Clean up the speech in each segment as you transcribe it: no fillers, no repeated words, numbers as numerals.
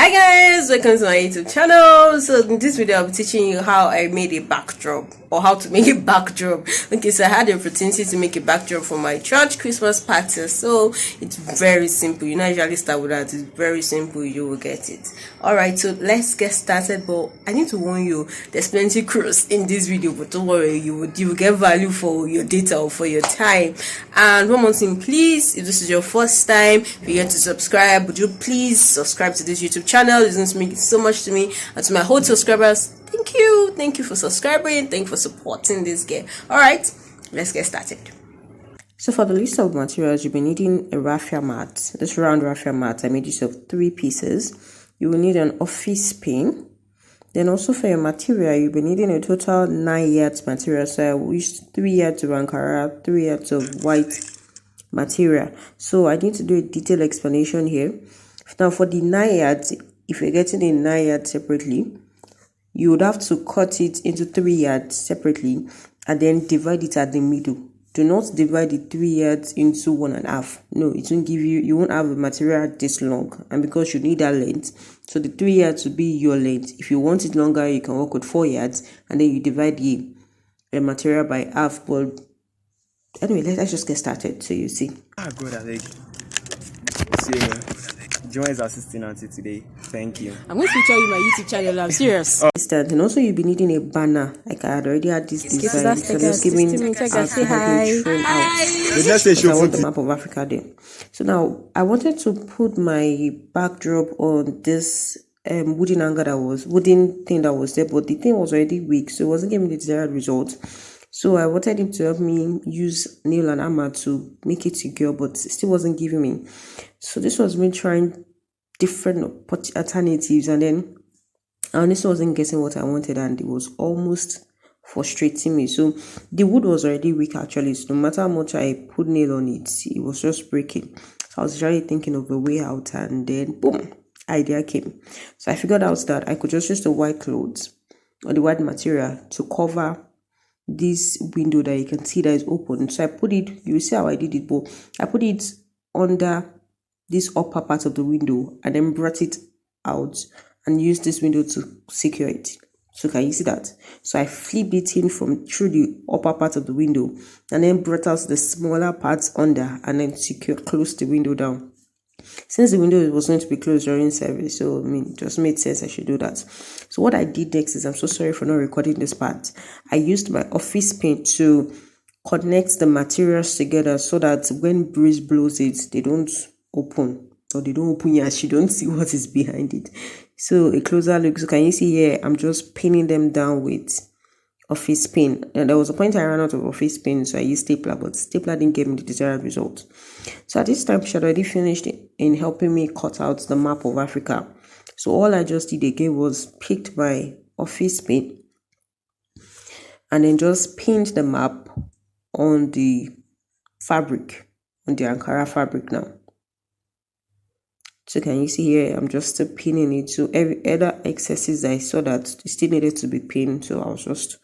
Hi guys, welcome to my YouTube channel. So in this video I'll be teaching you how I made a backdrop, or how to make a backdrop. Okay, so I had the opportunity to make a backdrop for my church Christmas party. So it's very simple. You know, usually start with that. It's very simple, you will get it. Alright, so let's get started. But I need to warn you, there's plenty cross in this video, but don't worry, you will get value for your data or for your time. And one more thing, please, if this is your first time, if you're here to subscribe, would you please subscribe to this YouTube channel? It's going to mean so much to me and to my whole subscribers. Thank you for subscribing. Thank you for supporting this game. All right, let's get started. So for the list of materials, you'll be needing a raffia mat. This round raffia mat, I made use of 3 pieces. You will need an office pin. Then also for your material, you'll be needing a total 9 yards material. So I used 3 yards of Ankara, 3 yards of white material. So I need to do a detailed explanation here. Now for the 9 yards, if you're getting a 9 yards separately, you would have to cut it into 3 yards separately and then divide it at the middle. Do not divide the 3 yards into 1.5. No, it won't give you won't have a material this long, and because you need that length, so the 3 yards will be your length. If you want it longer, you can work with 4 yards and then you divide the material by half. But anyway, let's just get started so you see. Good, I think. See you. Joy is assisting Auntie today. Thank you. I'm going to feature you my YouTube channel. I'm serious. And also you'll be needing a banner. Like I had already had this design. So just giving say hi. Let's say I want the map of Africa there. So now I wanted to put my backdrop on this wooden thing that was there, but the thing was already weak, so it wasn't giving me the desired result. So I wanted him to help me use nail and hammer to make it secure, but it still wasn't giving me. So this was me trying different alternatives, and then I honestly wasn't getting what I wanted, and it was almost frustrating me. So the wood was already weak actually, so no matter how much I put nail on it, it was just breaking. So I was really thinking of a way out, and then boom, idea came. So I figured out that I could just use the white clothes or the white material to cover this window that you can see that is open. So I put it, you see how I did it, but I put it under this upper part of the window and then brought it out and used this window to secure it. So can you see that? So I flipped it in from through the upper part of the window and then brought out the smaller parts under and then closed the window down. Since the window was going to be closed during service, so it just made sense I should do that. So what I did next is, I'm so sorry for not recording this part, I used my office paint to connect the materials together so that when breeze blows it, they don't open, or they don't open here, you don't see what is behind it. So a closer look, so can you see here, I'm just pinning them down with office pin, and there was a point I ran out of office pin, so I used stapler, but stapler didn't give me the desired result. So at this time she had already finished in helping me cut out the map of Africa. So all I just did again was picked my office pin and then just pinned the map on the fabric, on the Ankara fabric now. So can you see here, I'm just still pinning it. So every other excesses I saw that it still needed to be pinned, so I was just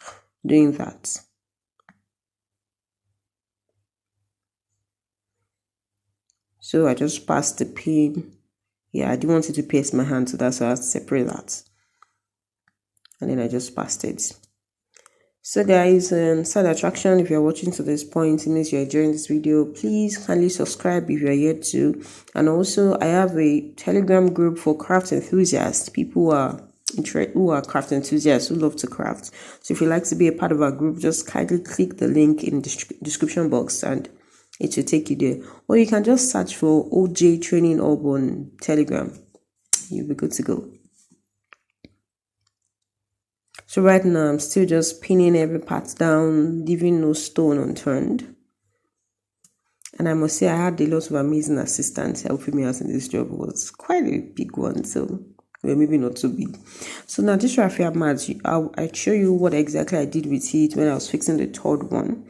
doing that. So I just passed the pin. Yeah, I didn't want it to pierce my hand, so that's why I had to separate that. And then I just passed it. So guys, side attraction, if you're watching to this point, it means you're enjoying this video, please kindly subscribe if you're yet to. And also I have a Telegram group for craft enthusiasts, people who are craft enthusiasts who love to craft. So if you'd like to be a part of our group, just kindly click the link in the description box and it will take you there. Or you can just search for OJ Training Hub on Telegram. You'll be good to go. So right now, I'm still just pinning every part down, leaving no stone unturned. And I must say, I had a lot of amazing assistants helping me out in this job. It was quite a big one, so well, maybe not too big. So now this raffia mat, I'll show you what exactly I did with it when I was fixing the third one.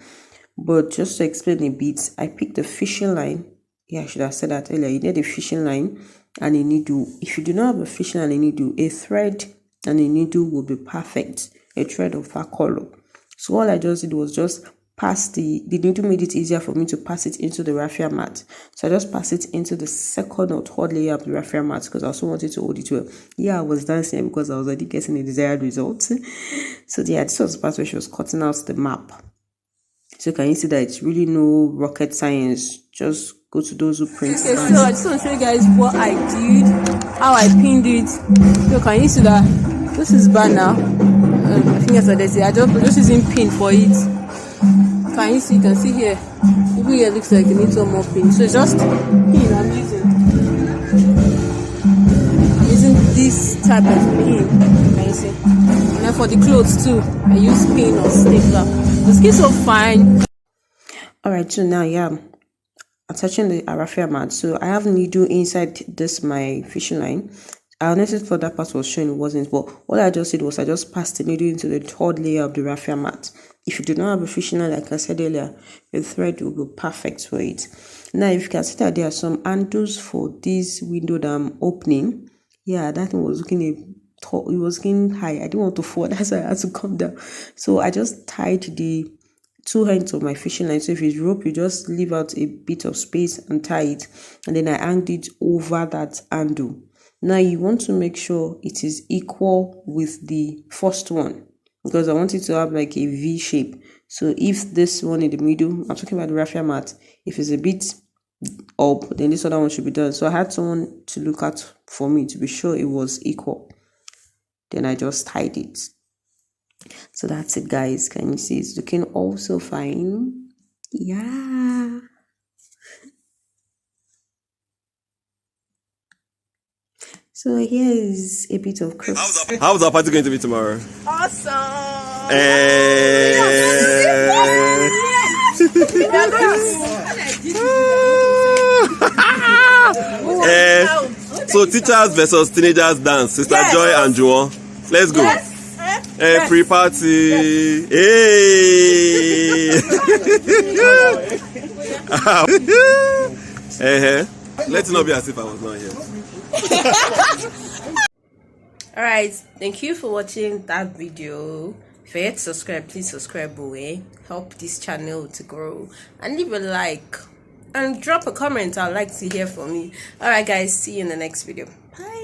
But just to explain a bit, I picked the fishing line. Yeah, I should have said that earlier. You need a fishing line and a needle. If you do not have a fishing line and a needle, a thread and a needle will be perfect. A thread of that color. So all I just did was just the needle made it easier for me to pass it into the raffia mat. So I just pass it into the second or third layer of the raffia mat because I also wanted to hold it well. Yeah, I was dancing because I was already getting the desired result. So yeah, this was the part where she was cutting out the map. So can you see that it's really no rocket science? Just go to those who print. Okay, so I just want to show you guys what I did, how I pinned it. So can you see that this is bad now? I think that's what they say. I'm just using pin for it. Can you see? You can see here. Even here looks like it needs some more pin. So it's just pin I'm using this type of pin. Can you see? And then for the clothes too, I use pin or stapler. The skin's so fine. Alright, so now yeah, attaching the raffia mat. So I have needle inside this my fishing line. I honestly thought that part was showing, it wasn't, but what I just did was I just passed the needle into the third layer of the raffia mat. If you do not have a fishing line, like I said earlier, your thread will be perfect for it. Now, if you can see that there are some handles for this window that I'm opening, yeah, that thing was looking it was getting high. I didn't want to fall, that's why I had to come down. So I just tied the two ends of my fishing line. So if it's rope, you just leave out a bit of space and tie it, and then I hanged it over that handle. Now you want to make sure it is equal with the first one because I want it to have like a V shape. So if this one in the middle, I'm talking about the raffia mat, if it's a bit up, then this other one should be done. So I had someone to look at for me to be sure it was equal. Then I just tied it. So that's it, guys. Can you see it's looking also fine? Yeah. So here's a bit of cross. How's our party going to be tomorrow? Awesome! So teachers versus teenagers dance. Sister Joy and Juwon. Let's go. Pre-party. Hey. Let it not be as if I was not here. Alright, thank you for watching that video. If you're yet to subscribe, please subscribe away. Help this channel to grow. And leave a like. And drop a comment. I'd like to hear from you. Alright guys, see you in the next video. Bye.